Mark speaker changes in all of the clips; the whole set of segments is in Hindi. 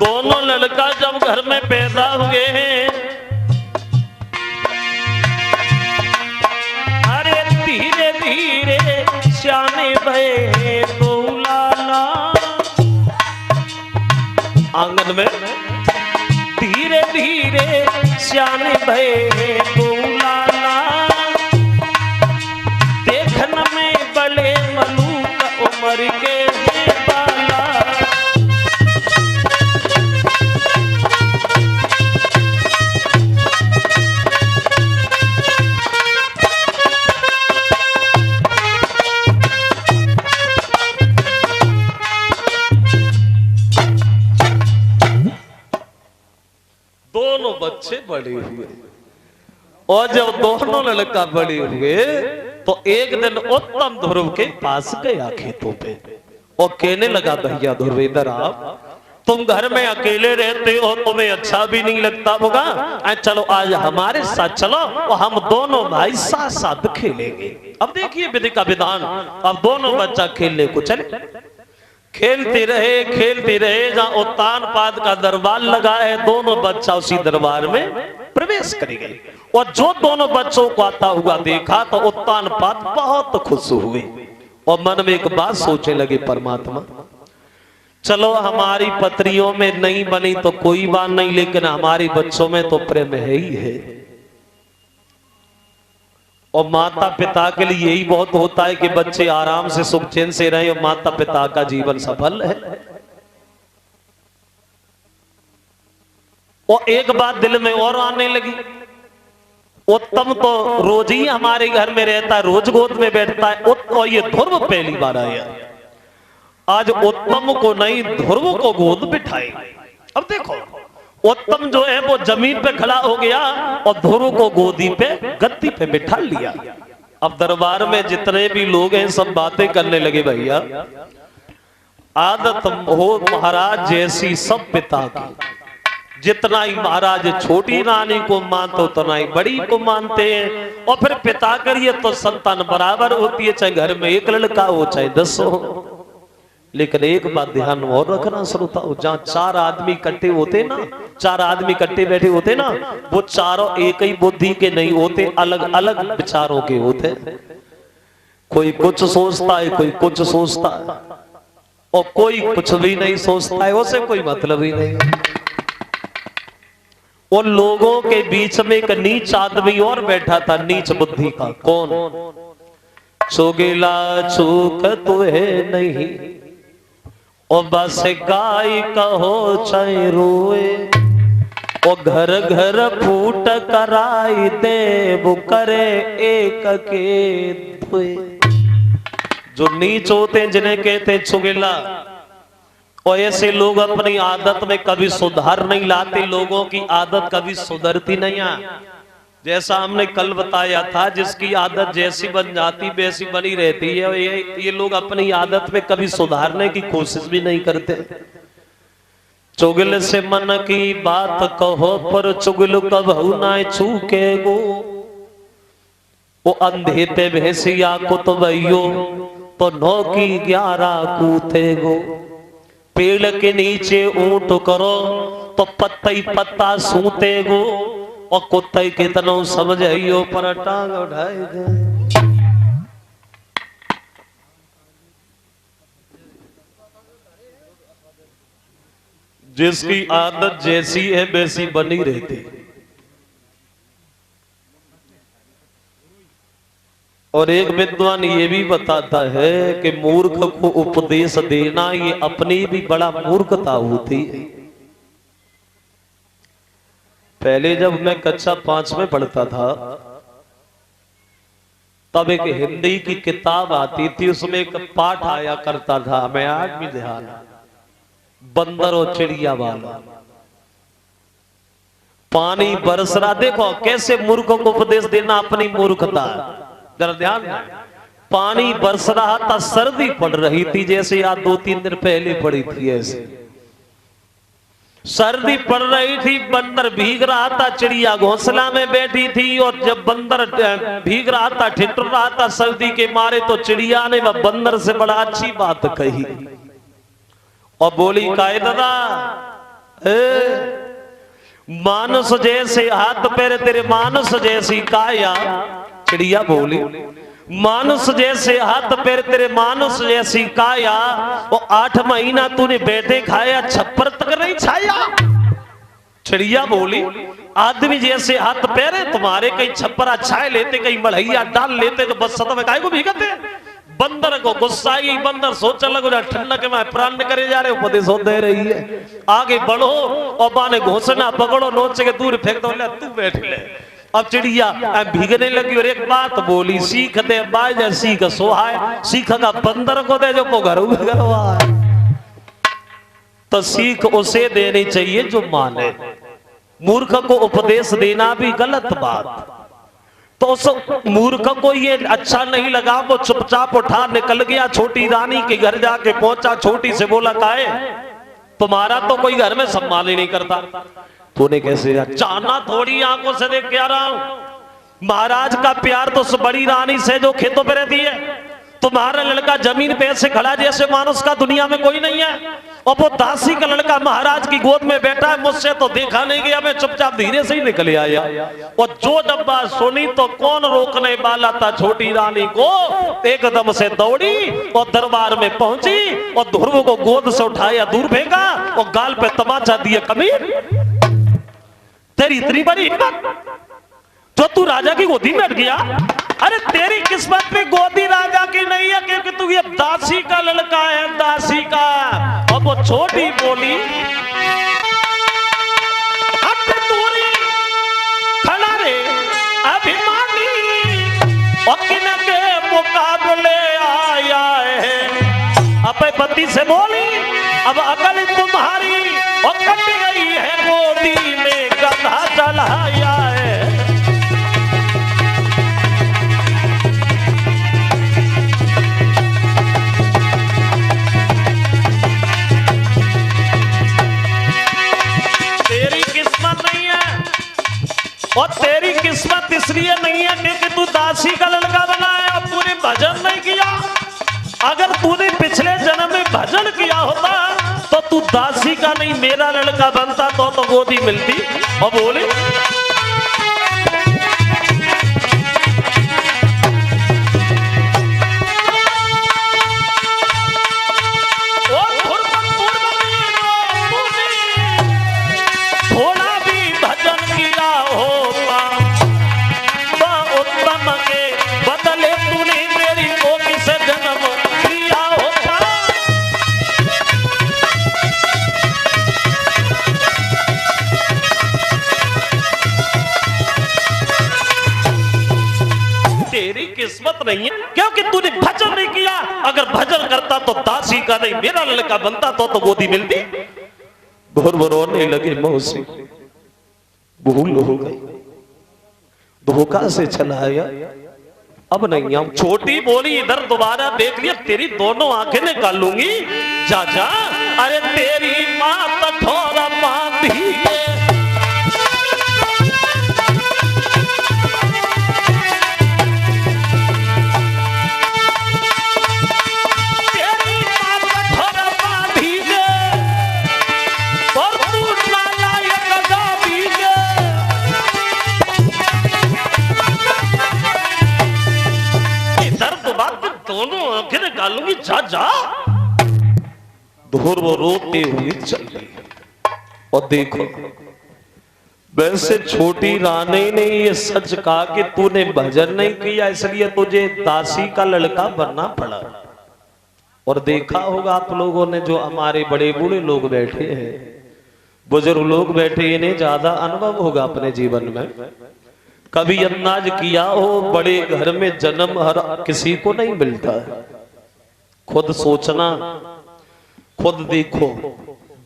Speaker 1: दोनों लड़का जब घर में पैदा हुए हैं, अरे धीरे धीरे सियाने भये तो लाला। आंगन में धीरे धीरे सियाने भये तो लाला। देखन में बड़े मलूक उम्र के बाला। दोनों बच्चे बड़े हुए और जब दोनों लड़का बड़े हुए तो एक दिन उत्तम ध्रुव के पास गया खेतों पे और कहने लगा, भैया ध्रुव इधर आप, तुम घर में अकेले रहते हो, तुम्हें अच्छा भी नहीं लगता होगा, चलो आज हमारे साथ चलो और हम दोनों भाई साथ साथ खेलेंगे। अब देखिए विधि का विधान। अब दोनों बच्चा खेलने को चले। खेलते रहे जहां उत्तान पाद का दरबार लगा है, दोनों बच्चा उसी दरबार में प्रवेश कर गए। और जो दोनों बच्चों को आता हुआ देखा तो उत्तान पाद बहुत खुश हुए और मन में एक बात सोचने लगे, परमात्मा चलो हमारी पत्रियों में नहीं बनी तो कोई बात नहीं, लेकिन हमारे बच्चों में तो प्रेम है ही है। और माता पिता के लिए यही बहुत होता है कि बच्चे आराम से सुख चैन से रहे और माता पिता का जीवन सफल है। और एक बात दिल में और आने लगी, उत्तम तो रोज ही हमारे घर में रहता है, रोज गोद में बैठता है, और ये ध्रुव पहली बार आया। आज उत्तम को नहीं ध्रुव को गोद बिठाए। अब देखो उत्तम जो है वो जमीन पे खड़ा हो गया और ध्रुव को गोदी पे गद्दी पे बिठा लिया। अब दरबार में जितने भी लोग हैं सब बातें करने लगे, भैया आदत हो महाराज जैसी सब पिता की। जितना ही महाराज छोटी नानी को मानते उतना ही बड़ी को मानते हैं। और फिर पिता करिए तो संतान बराबर होती है, चाहे घर में एक लड़का हो चाहे 10 हो। लेकिन एक बात ध्यान और रखना श्रोता, जहां 4 आदमी इकट्ठे होते ना, 4 आदमी इकट्ठे बैठे होते ना, वो चारों एक ही बुद्धि के नहीं होते, अलग अलग विचारों के होते। कोई कुछ सोचता है, कोई कुछ सोचता है, और कोई कुछ भी नहीं सोचता है, उसे कोई मतलब ही नहीं। उन लोगों के बीच में एक नीच आदमी और बैठा था, नीच बुद्धि का। कौन? चुगला चूक तुहे नहीं, और बस गाय कहो चाहे रोए, और घर घर फूट कराई दे वो करे एक के धोए। जो नीच होते जिन्हें कहते चुगला, और ऐसे लोग अपनी आदत में कभी सुधार नहीं लाते, लोगों की आदत कभी सुधरती नहीं है। जैसा हमने कल बताया था, जिसकी आदत जैसी बन जाती वैसी बनी रहती है। ये लोग अपनी आदत में कभी सुधारने की कोशिश भी नहीं करते। चुगल से मन की बात कहो पर चुगल कबहू ना चूके गो, वो अंधे ते भैंसिया कुतवैयो तो 9 की 11 कूथे गो। पेड़ के नीचे ऊंट करो तो पत्ता ही पत्ता सूते गो, और कुत्ते कितनो समझाइयो पर टांग उठाए गए। जिसकी आदत जैसी है वैसी बनी रहती। और एक विद्वान ये भी बताता है कि मूर्ख को उपदेश देना ये अपनी भी बड़ा मूर्खता होती है। पहले जब मैं कक्षा 5 में पढ़ता था तब एक हिंदी की किताब आती थी, उसमें एक पाठ आया करता था, मैं आज भी ध्यान, बंदर और चिड़िया वाला। पानी बरस रहा, देखो कैसे मूर्खों को उपदेश देना अपनी मूर्खता, जरा ध्यान। पानी बरस रहा था, सर्दी पड़ रही थी, जैसे आज 2-3 दिन पहले पड़ी थी, ऐसे सर्दी पड़ रही थी। बंदर भीग रहा था, चिड़िया घोंसला में बैठी थी, और जब बंदर भीग रहा था, ठिठुर रहा था सर्दी के मारे, तो चिड़िया ने वह बंदर से बड़ा अच्छी बात कही। और बोली काय दादा, मानस जैसे हाथ पैर तेरे, मानस जैसी काया। चिड़िया बोली मानस जैसे हाथ पैर तेरे, मानस जैसी काया, और 8 महीना तूने बैठे खाया, छप्पर तक नहीं छाया। चिड़िया बोली आदमी जैसे हाथ पैर है तुम्हारे, कहीं छप्परा छाए लेते, कहीं मढ़ैया डाल लेते, तो बस सतम काय को भीगते। बंदर को गुस्सा आई, बंदर सोचने लगो ठंडक में प्राण करे जा रहे, उपदेश दे रही है, आगे बढ़ो और बाने घोषणा पकड़ो, नोच के दूर फेंक दो, ले तू बैठ ले। अब चिड़िया भीगने लगी और एक बात बोली, सीख दे बाज सीख सोहाय, सीख का बंदर को दे जो घर घरवाए। तो सीख उसे देनी चाहिए जो माने, मूर्ख को उपदेश देना भी गलत बात। तो उस मूर्ख को ये अच्छा नहीं लगा, वो चुपचाप उठा निकल गया, छोटी रानी के घर जाके पहुंचा, छोटी से बोला काहे तुम्हारा तो कोई घर में सम्मान ही नहीं करता। तूने कैसे जाना, थोड़ी आंखों से देख के आ रहा हूं। महाराज का प्यार तो उस बड़ी रानी से जो खेतों पे रहती है, तुम्हारा लड़का जमीन पे ऐसे खड़ा जैसे मानुष का दुनिया में कोई नहीं है, और वो दासी का लड़का महाराज की गोद में बैठा है, मुझसे तो देखा नहीं गया, मैं चुपचाप धीरे से ही निकल आया। और जो डब्बा सुनी तो कौन रोकने वाला था, छोटी रानी को एकदम से दौड़ी और दरबार में पहुंची और ध्रुव को गोद से उठाया, दूर फेंका और गाल पे तमाचा दिया, कमीर तेरी इतनी बड़ी हिम्मत जो तू राजा की गोदी में बैठ गया। अरे तेरी किस्मत पे गोदी राजा की नहीं है, क्योंकि तू ये दासी का लड़का है, दासी का। और वो छोटी बोली अब दूरी खड़ा रे अभिमानी, और किन के मुकाबले आया है। अब पति से बोली अब अकल तुम्हारी और कट गई है, गोदी में गधा चलाया है। और तेरी किस्मत इसलिए नहीं है क्योंकि तू दासी का लड़का बना है और तूने भजन नहीं किया। अगर तूने पिछले जन्म में भजन किया होता तो तू दासी का नहीं मेरा लड़का बनता, तो गोदी मिलती। और बोली किस्मत नहीं है क्योंकि तूने भजन नहीं किया। अगर भजन करता तो दासी का नहीं मेरा लड़का बनता, तो गोदी मिलती। रोने लगे, मौसी भूल हो गई, धोखा से चलाया, अब नहीं आऊं। छोटी बोली इधर दोबारा देख लिया, तेरी दोनों आंखें निकाल लूंगी, जा जा। अरे तेरी मां कठोर बांधी है, दोनों आंखें निकालूंगी, जा जा। धुर वो रोते हुए चल रही है। और देखो वैसे छोटी रानी ने ये सच कहा कि तूने भजन नहीं किया इसलिए तुझे दासी का लड़का बनना पड़ा। और देखा होगा आप लोगों ने, जो हमारे बड़े बूढ़े लोग बैठे हैं, बुजुर्ग लोग बैठे, इन्हें ज्यादा अनुभव होगा अपने जीवन में। कभी अंदाज किया हो, बड़े घर में जन्म हर किसी को नहीं मिलता है। खुद सोचना, खुद देखो,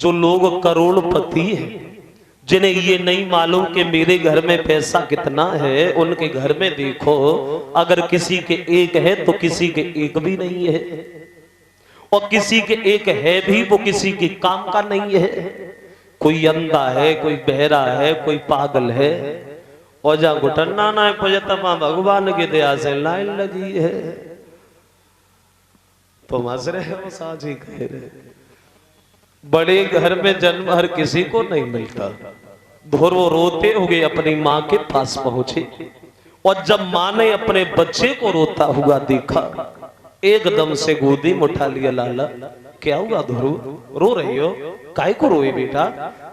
Speaker 1: जो लोग करोड़पति हैं, जिन्हें ये नहीं मालूम कि मेरे घर में पैसा कितना है, उनके घर में देखो अगर किसी के एक है तो किसी के एक भी नहीं है, और किसी के एक है भी वो किसी के काम का नहीं है। कोई अंधा है, कोई बहरा है, कोई पागल है, और जा घुटना ना पजतमा भगवान की दया से लाइन लगी है। तो हंस रहे हो, साझी कह रहे। बड़े घर में जन्म हर किसी को नहीं मिलता। ध्रुव रोते हुए अपनी माँ के पास पहुंचे और जब माँ ने अपने बच्चे को रोता हुआ देखा, एकदम से गोदी में उठा लिया। लाला क्या हुआ ध्रुव, रो रही हो, काय को रोए बेटा?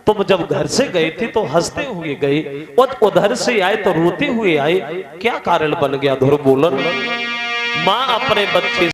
Speaker 1: तुम जब घर से गए थे तो हंसते हुए गए और उधर से आए तो रोते हुए आए, क्या कारण बन गया ध्रुव? बोलन। माँ अपने बच्चे